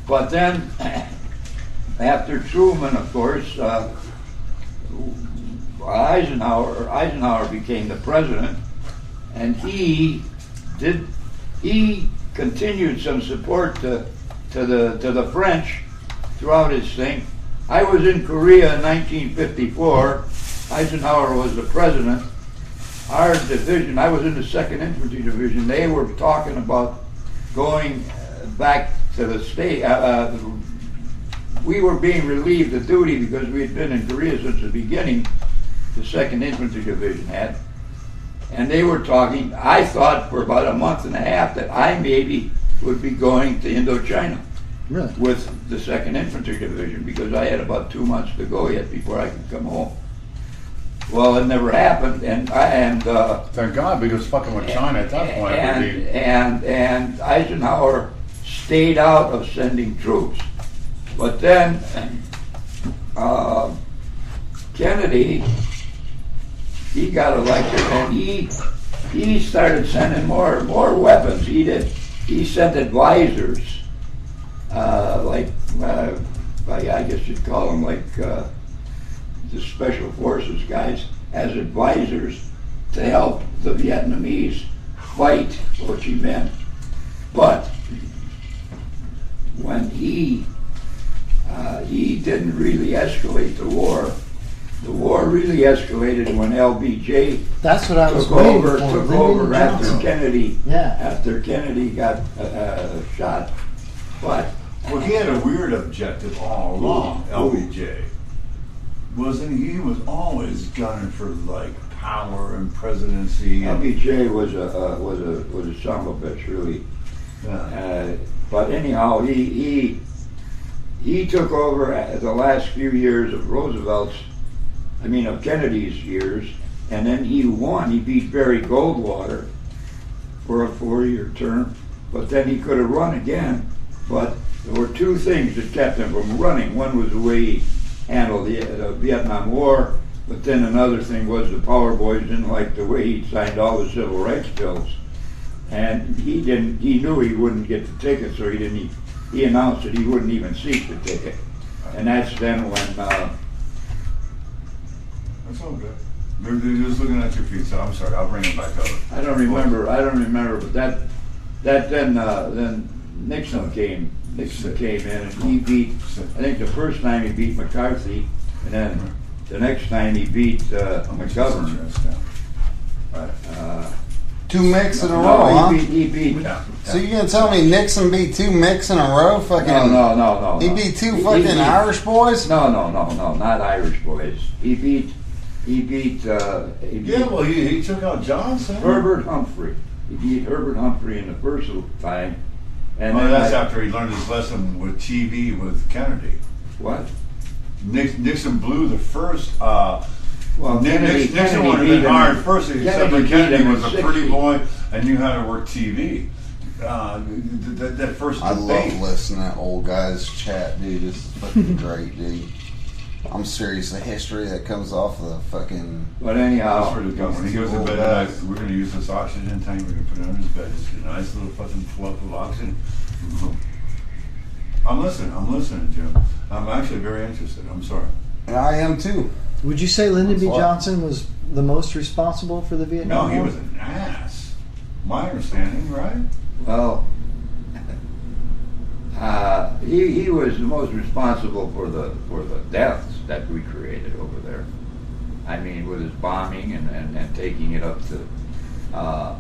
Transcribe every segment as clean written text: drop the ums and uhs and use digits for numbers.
But then, after Truman, of course, Eisenhower became the president, and he continued some support to the French throughout his thing. I was in Korea in 1954. Eisenhower was the president. Our division, I was in the 2nd Infantry Division, they were talking about going back to the state. We were being relieved of duty because we had been in Korea since the beginning, the 2nd Infantry Division had. And they were talking, I thought for about a month and a half that I maybe would be going to Indochina. Really? With the 2nd Infantry Division, because I had about 2 months to go yet before I could come home. Well, it never happened, and thank God, because fucking with China at that point. And Eisenhower stayed out of sending troops, but then Kennedy, he got elected, and he started sending more weapons. He sent advisors, I guess you'd call them like. The Special Forces guys as advisors to help the Vietnamese fight Ho Chi Minh. But when he didn't really escalate the war really escalated when LBJ That's what I was took over after Kennedy. Yeah. After Kennedy got shot. But well, he had a weird objective all along, LBJ. Wasn't he? He was always gunning for like power and presidency. LBJ was a son of a bitch, really. Yeah. But anyhow, he took over the last few years of of Kennedy's years, and then he won. He beat Barry Goldwater for a 4-year term, but then he could have run again. But there were 2 things that kept him from running. One was the way he handled the Vietnam War, but then another thing was the Power Boys didn't like the way he signed all the civil rights bills, and he knew he wouldn't get the ticket, so he announced that he wouldn't even seek the ticket, and that's then when. That's all good. They're just looking at your feet, so I'm sorry. I'll bring it back over. I don't remember, but then Nixon came in, and he beat, I think the first time he beat McCarthy, and then the next time he beat McGovern. Two Micks in a row, huh? He beat. So you're gonna tell me Nixon beat 2 Micks in a row? Fucking. No. He beat 2 fucking Irish boys? No, not Irish boys. He beat. Yeah, well, he took out Johnson. Herbert Humphrey. He beat Herbert Humphrey in the first time. And then that's after he learned his lesson with TV with Kennedy. What? Nixon blew the first. Kennedy Nixon would have been hired first, except for Kennedy was a pretty boy and knew how to work TV. That first debate. I love listening to old guys chat, dude. It's fucking great, dude. I'm serious. The history that comes off of the fucking. But anyhow, that's where it comes. When he goes to bed at night, we're going to use this oxygen tank. We're going to put it under his bed. It's a nice little fucking fluff of oxygen. I'm listening, Jim. I'm actually very interested. I'm sorry. And I am too. Would you say Lyndon B. Johnson was the most responsible for the Vietnam War? No, he was an ass. My understanding, right? Well, he was the most responsible for the deaths that we created over there. I mean, with his bombing and taking it up to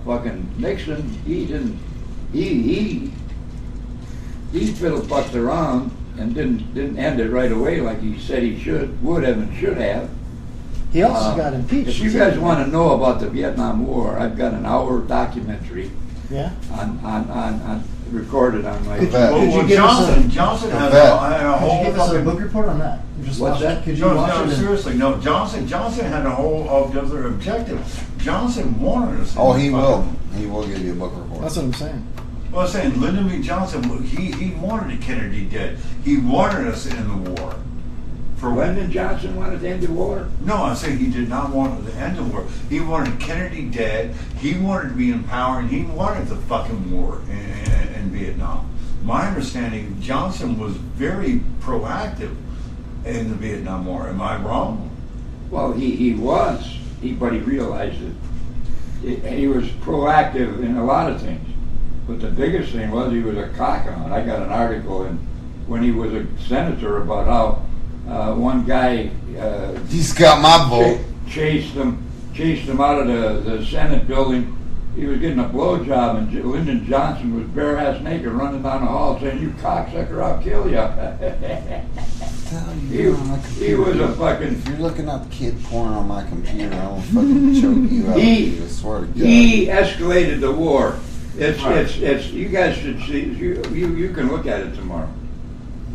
fucking Nixon. He fiddle-fucked around and didn't end it right away like he said he would have and should have. He also got impeached. If you guys want to know about the Vietnam War, I've got an hour documentary. Yeah. On recorded on my. Johnson had a whole. Could you give us a book report on that? What's that? Could you watch it? Seriously, no. Johnson had a whole other objective. Johnson wanted us. Oh, he will. He will give you a book report. That's what I'm saying. Well, I'm saying Lyndon B. Johnson, he wanted Kennedy dead. He wanted us in the war. Lyndon Johnson wanted to end the war? No, I'm saying he did not want to end the war. He wanted Kennedy dead. He wanted to be in power, and he wanted the fucking war in Vietnam. my understanding, Johnson was very proactive in the Vietnam War. Am I wrong? Well, he was, but he realized it. He was proactive in a lot of things. But the biggest thing was he was a cock on it. I got an article when he was a senator about how one guy He's got my vote. chased him out of the Senate building. He was getting a blowjob, and Lyndon Johnson was bare-ass naked running down the hall saying, "You cocksucker, I'll kill you." He was a fucking... If you're looking up kid porn on my computer, I'm gonna fucking choke you out. I swear to God. He escalated the war. It's you guys should see, you can look at it tomorrow.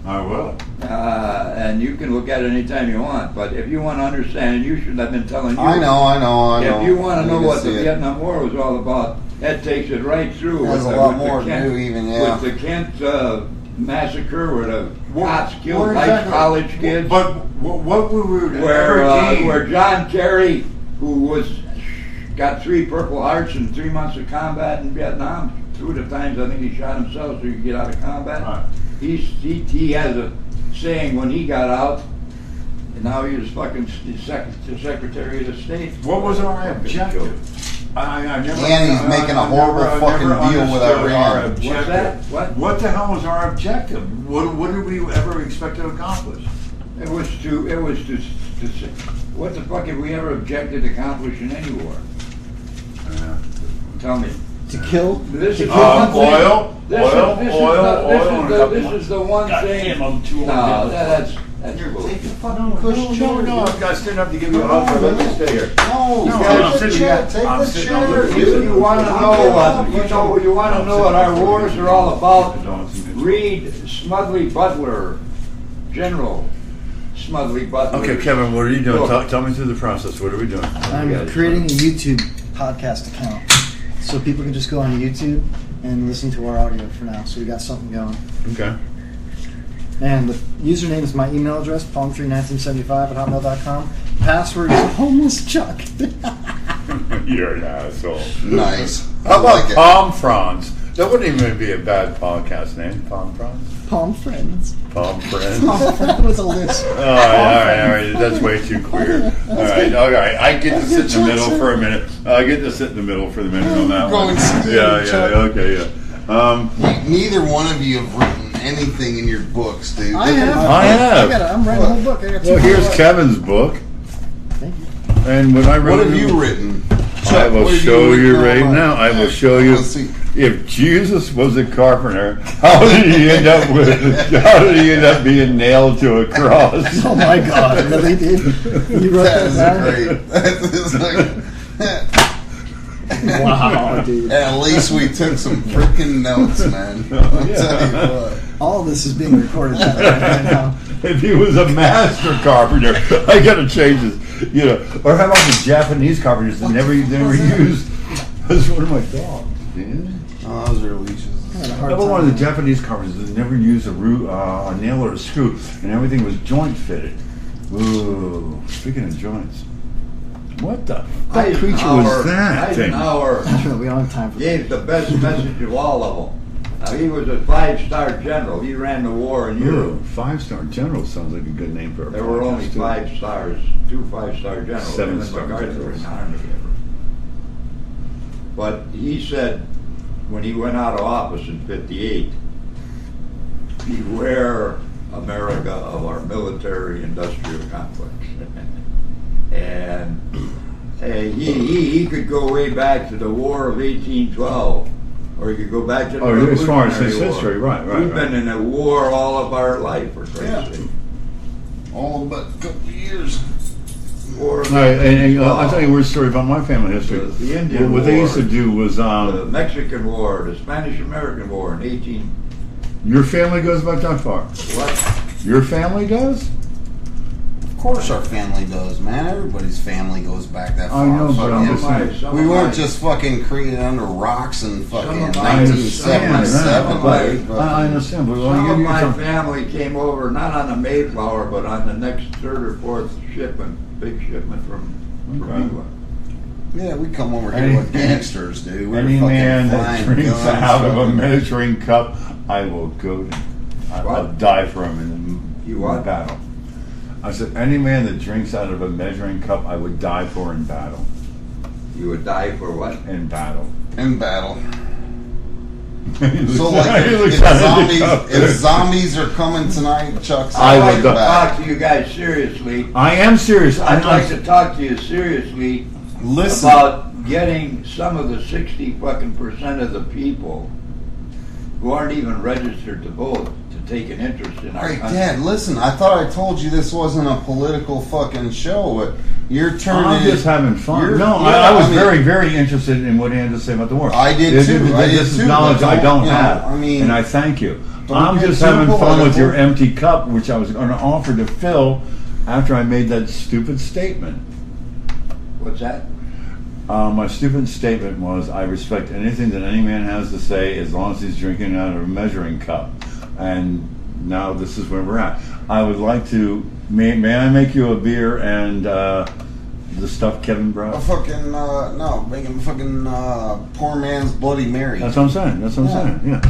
I will. And you can look at it anytime you want, but if you want to understand, you should have been telling you. I know. If you want to know what the it. Vietnam War was all about, that takes it right through. There's a lot more to do even, yeah. With the Kent massacre where the cops killed Where high exactly? college kids. But what we were ever gain? Where John Kerry, who got 3 Purple Hearts and 3 months of combat in Vietnam, 2 of the times I think he shot himself so he could get out of combat. Right. He has a saying when he got out, and now he was fucking the Secretary of the State. What was our objective? I never. And he's making a horrible fucking deal with Iran. What's that? What the hell was our objective? What did we ever expect to accomplish? It was to what the fuck have we ever objected to accomplish in any war? Tell me. To kill? This is Oil. This is the one thing. I'm too No, that's Here, bull. take the fucking cushion chair. No, I've got to stand up to give you a hug. Let me stay here. No, I'm take the sitting chair. here. Take I'm the sitting on chair. the- You want to know you want to know what our wars are all about? Read Smedley Butler, General Smedley Butler. Okay, Kevin, what are you doing? Look. Tell me through the process. What are we doing? I'm creating a YouTube podcast account so people can just go on YouTube and listen to our audio for now. So we got something going. Okay. And the username is my email address, palm31975@hotmail.com. Password is homeless Chuck. You're an asshole. Nice. I How about like it. Palm Fronds? That wouldn't even be a bad podcast name. Palm Fronds? Palm Friends. Palm Friends? Palm Friends with a list. All right. That's way too queer. All right. I get to sit in the middle for a minute. I get to sit in the middle for the minute on that one. Yeah. Neither one of you have written anything in your books, dude. I have. I'm writing a whole book. I got 2 Well, here's books. Kevin's book. Thank you. And when I read What have you written? I will What have show written you on right mine? now. I will show you. Let's see. If Jesus was a carpenter, how did he end up being nailed to a cross? Oh my God! Really, dude? You wrote That that is down? great. That is like, Wow, dude! at least we took some freaking notes, man. I'll tell you what. All this is being recorded right now. If he was a master carpenter, I gotta change this. Or how about the Japanese carpenters that never used? That's one of my dogs, dude. Oh, those are leashes. I had a How hard about one of time. the Japanese carpenters that never used a nail or a screw, and everything was joint fitted? Ooh, speaking of joints, what the fuck creature was that thing? Eisenhower We don't have time for that. gave the best message of all of them. Now, he was a 5-star general. He ran the war in Europe. Ooh, 5-star general sounds like a good name for a There were only podcast, too. 5 stars, 2 5-star generals. 7-star Him and MacArthur generals. in the Army ever. But he said when he went out of office in '58, beware, America, of our military-industrial complex. And he could go way back to the War of 1812. Or you could go back to the As far as his Revolutionary War. history, right. We've been in a war all of our life, for Christ's sake. All but a couple of years. War of All right, and I'll 1812. tell you a weird story about my family history. The Indian what they War. used to do was, The Mexican War, the Spanish-American War in 18... your family goes back that far. What? Your family does? Of course our family does, man. Everybody's family goes back that far. I know, but Fucking- I'm Some just of my- saying. some we of weren't my- just fucking created under rocks in fucking Some of my- 1977. I understand, but Some I'll of give you my some. family came over, not on the Mayflower, but on the next 3rd or 4th shipment, big shipment from Okay. England. Yeah, we come over here with gangsters, dude. We were Any fucking man that flying drinks guns, out of a fucking- measuring cup I will go to. I'll What? die for him in You in what? battle. I said, any man that drinks out of a measuring cup, I would die for in battle. You would die for what? In battle. In battle. He So looks- like he if, looks if out of the zombies cup. if zombies are coming tonight, Chuck's I I'd like would to die. talk to you guys seriously. I am serious. I'd like to talk to you seriously listen. about getting some of the 60% of the people who aren't even registered to vote to take an interest in our Hey, country. Dad, listen. I thought I told you this wasn't a political fucking show, but you're turning. I'm just having fun. you're- No, yeah, I was I mean- very, very interested in what he had to say about the war. I did This- too. I did This is too, knowledge but I don't you know, have, I mean, and I thank you. don't I'm get just too having fun with your political. empty cup, which I was going to offer to fill after I made that stupid statement. What's that? My stupid statement was, I respect anything that any man has to say as long as he's drinking out of a measuring cup. And now this is where we're at. I would like to, may I make you a beer and the stuff Kevin A brought? fucking no, making fucking poor man's Bloody Mary. That's what I'm saying. That's what I'm saying.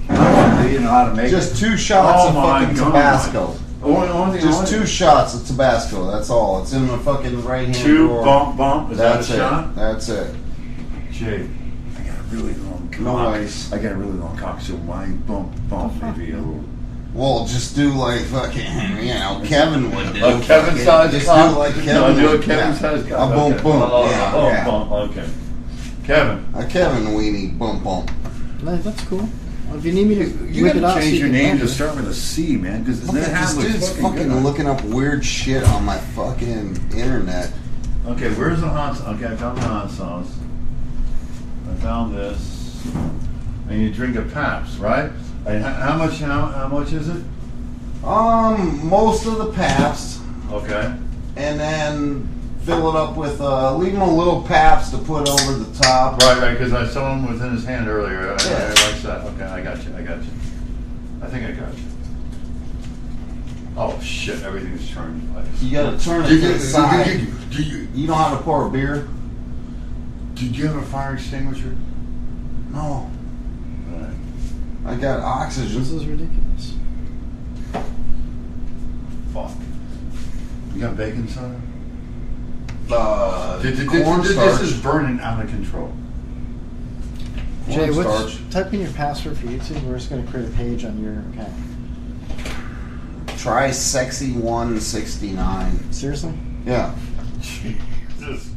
Do you know how to make Just it? 2 shots Oh of my fucking God. Tabasco. Only Just 2 shots of Tabasco. That's all. It's in the fucking right hand Two drawer. bump. Is That's that a it. shot? That's it. Jay, I got a really long cock. No ice. I got a really long cock, so my bump maybe a little. Well, just do like fucking, you know, Kevin would do. A Kevin Fucking- size just cock? do like Kevin No, do a would. Kevin Yeah. size cock. A boom Okay. boom. Oh, Yeah, bump, yeah. bump. Okay. Kevin, A Kevin weenie bump bump. No, that's cool. Well, if you need me to you whip got it out, to so change you your can name have to it. start with a C, man, because Look at this dude's fucking looking up weird shit on my fucking internet. Okay, where's the hot sauce? Okay, I found the hot sauce. I found this. And you drink a Pabst, right? And how much is it? Most of the Pabst, Okay. and then fill it up with leave him a little Pabst to put over the top. Right, because I saw him within his hand earlier. I Yeah. like that. Okay, I got you. I think I got you. Oh shit, everything's turned. You gotta turn it to the side. You know how to pour a beer? Did you have a fire extinguisher? No, Right. I got This oxygen. is ridiculous. Fuck. You got baking soda? Cornstarch. This is burning out of control. Jay, Cornstarch. type in your password for YouTube. We're just going to create a page on your account. Try sexy 169. Seriously? Yeah. Jesus